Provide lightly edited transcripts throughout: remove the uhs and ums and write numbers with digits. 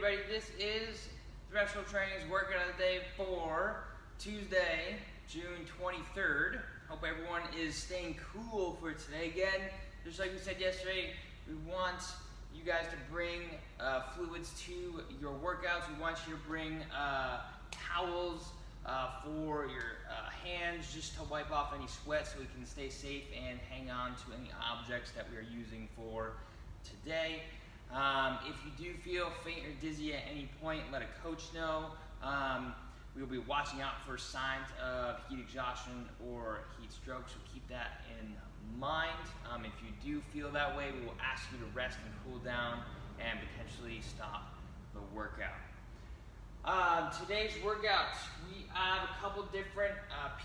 everybody, this is Threshold Training's workout of the day for Tuesday, June 23rd. Hope everyone is staying cool for today. Again, just like we said yesterday, we want you guys to bring fluids to your workouts. We want you to bring towels for your hands just to wipe off any sweat so we can stay safe and hang on to any objects that we are using for today. If you do feel faint or dizzy at any point, let a coach know. We will be watching out for signs of heat exhaustion or heat stroke, so keep that in mind. If you do feel that way, we will ask you to rest and cool down and potentially stop the workout. Today's workout, we have a couple different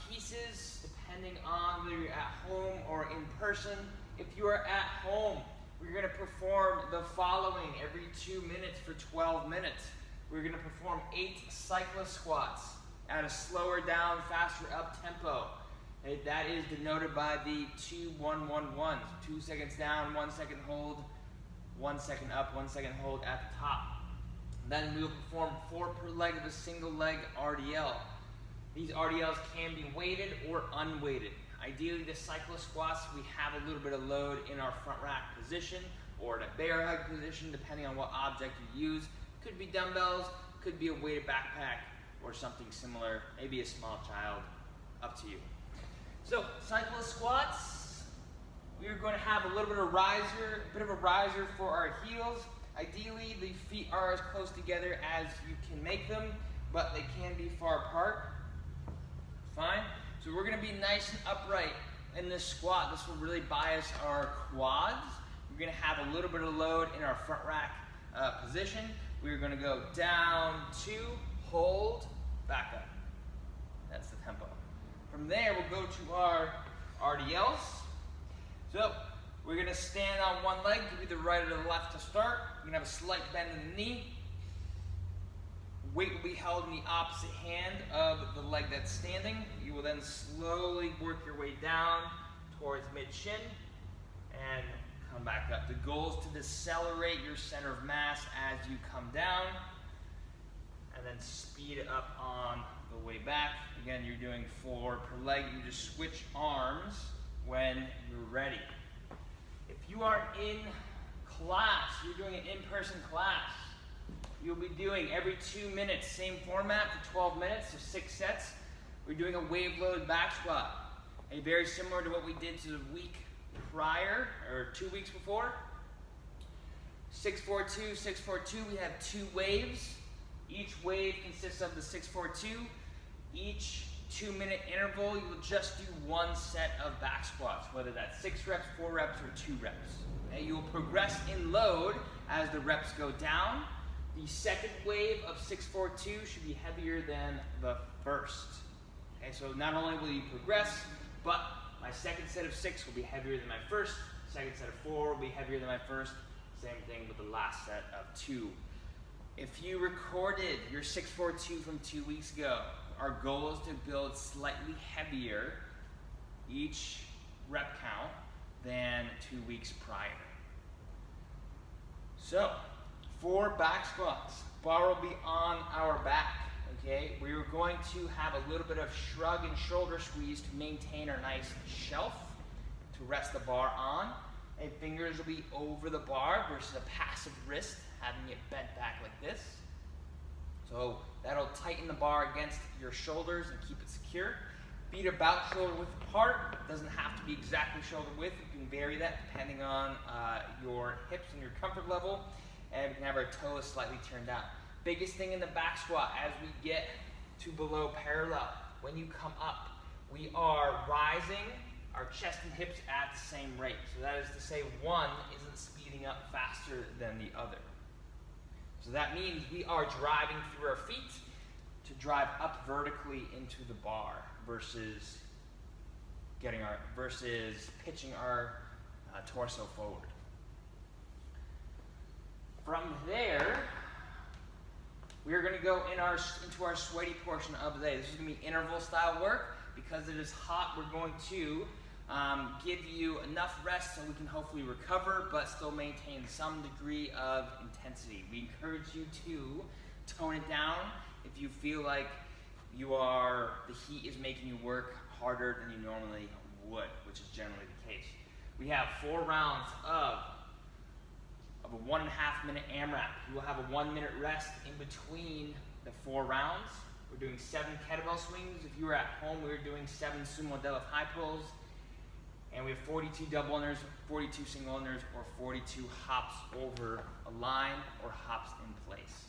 pieces depending on whether you're at home or in person. If you are at home, we're going to perform the following every 2 minutes for 12 minutes. We're going to perform 8 cyclist squats at a slower down, faster up tempo. That is denoted by the 2-1-1-1s. 2 seconds down, 1 second hold, 1 second up, 1 second hold at the top. Then we will perform 4 per leg of a single leg RDL. These RDLs can be weighted or unweighted. Ideally, the cyclist squats, we have a little bit of load in our front rack position or in a bear hug position, depending on what object you use. Could be dumbbells, could be a weighted backpack, or something similar, maybe a small child, up to you. So, cyclist squats, we are going to have a little bit of a riser for our heels. Ideally, the feet are as close together as you can make them, but they can be far apart. Fine. So we're going to be nice and upright in this squat. This will really bias our quads. We're going to have a little bit of load in our front rack position. We're going to go down, 2, hold, back up. That's the tempo. From there, we'll go to our RDLs. So we're going to stand on one leg, could be the right or the left to start. We're going to have a slight bend in the knee. Weight will be held in the opposite hand of the leg that's standing. You will then slowly work your way down towards mid-shin and come back up. The goal is to decelerate your center of mass as you come down and then speed it up on the way back. Again, you're doing 4 per leg. You just switch arms when you're ready. If you are in class, you're doing an in-person class, you'll be doing every 2 minutes, same format for 12 minutes, so 6 sets. We're doing a wave load back squat. Very similar to what we did to the week prior, or 2 weeks before. 6-4-2, 6-4-2, we have 2 waves. Each wave consists of the 6-4-2. Each 2 minute interval, you will just do 1 set of back squats, whether that's 6 reps, 4 reps, or 2 reps. You will progress in load as the reps go down. The second wave of 6-4-2 should be heavier than the first. So not only will you progress, but my second set of 6 will be heavier than my first. Second set of 4 will be heavier than my first. Same thing with the last set of 2. If you recorded your 6-4-2 from 2 weeks ago, our goal is to build slightly heavier each rep count than 2 weeks prior. So, for back squats, bar will be on our back, okay? We're going to have a little bit of shrug and shoulder squeeze to maintain our nice shelf to rest the bar on. And fingers will be over the bar versus a passive wrist, having it bent back like this. So that'll tighten the bar against your shoulders and keep it secure. Feet are about shoulder width apart. It doesn't have to be exactly shoulder width. You can vary that depending on your hips and your comfort level. And we can have our toes slightly turned out. Biggest thing in the back squat, as we get to below parallel, when you come up, we are rising our chest and hips at the same rate. So that is to say, one isn't speeding up faster than the other. So that means we are driving through our feet to drive up vertically into the bar versus pitching our torso forward. From there, we are going to go into our sweaty portion of the day. This is going to be interval style work. Because it is hot, we're going to give you enough rest so we can hopefully recover, but still maintain some degree of intensity. We encourage you to tone it down if you feel like the heat is making you work harder than you normally would, which is generally the case. We have 4 rounds of a 1.5 minute AMRAP. You will have a 1 minute rest in between the 4 rounds. We're doing 7 kettlebell swings. If you were at home, we were doing 7 sumo deadlift high pulls. And we have 42 double unders, 42 single unders, or 42 hops over a line or hops in place.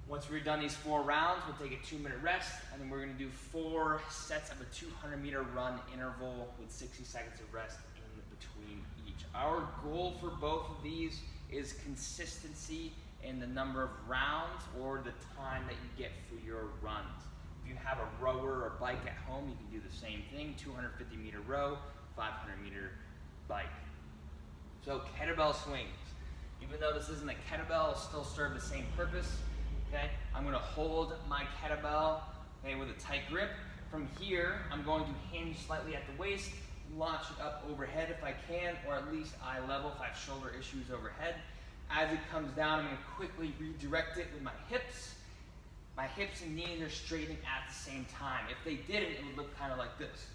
Once we're done these 4 rounds, we'll take a 2 minute rest, and then we're gonna do 4 sets of a 200 meter run interval with 60 seconds of rest in between each. Our goal for both of these is consistency in the number of rounds or the time that you get for your runs. If you have a rower or bike at home, you can do the same thing, 250 meter row, 500 meter bike. So kettlebell swings. Even though this isn't a kettlebell, it'll still serve the same purpose. Okay, I'm going to hold my kettlebell, okay, with a tight grip. From here, I'm going to hinge slightly at the waist, launch it up overhead if I can, or at least eye level if I have shoulder issues overhead. As it comes down, I'm going to quickly redirect it with my hips. My hips and knees are straightening at the same time. If they didn't, it would look kind of like this,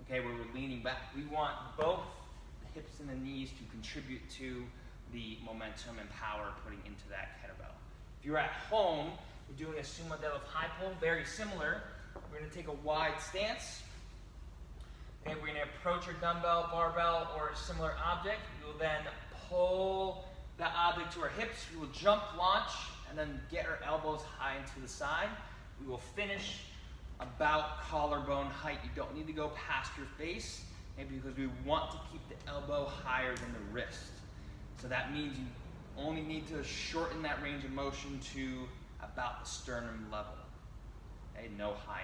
okay, where we're leaning back. We want both the hips and the knees to contribute to the momentum and power putting into that kettlebell. If you're at home, we're doing a sumo deadlift high pull, very similar. We're going to take a wide stance. Okay, we're going to approach your dumbbell, barbell, or a similar object. We will then pull that object to our hips. We will jump, launch, and then get our elbows high into the side. We will finish about collarbone height. You don't need to go past your face, maybe because we want to keep the elbow higher than the wrist. So that means you only need to shorten that range of motion to about the sternum level, okay, no higher.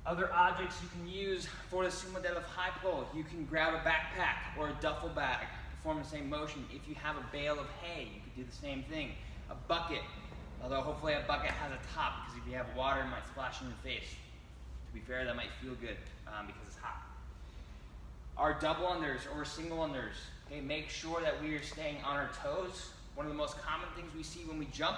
Other objects you can use for the sumo deadlift high pull, you can grab a backpack or a duffel bag, perform the same motion. If you have a bale of hay, you could do the same thing. A bucket, although hopefully a bucket has a top, because if you have water, it might splash in your face. To be fair, that might feel good because it's hot. Our double unders or single unders, okay, make sure that we are staying on our toes. One of the most common things we see when we jump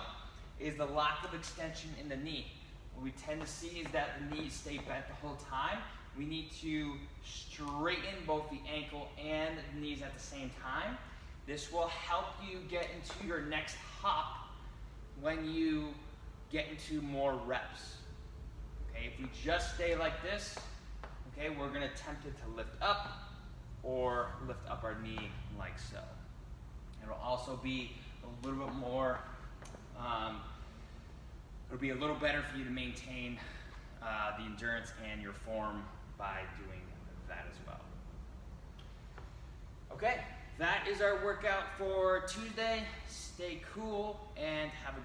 is the lack of extension in the knee. What we tend to see is that the knees stay bent the whole time. We need to straighten both the ankle and the knees at the same time. This will help you get into your next hop when you get into more reps. Okay, if we just stay like this, okay, we're going to tempt it to lift up or lift up our knee like so. It'll also be a little bit more, it'll be a little better for you to maintain the endurance and your form by doing that as well. Okay, that is our workout for Tuesday. Stay cool and have a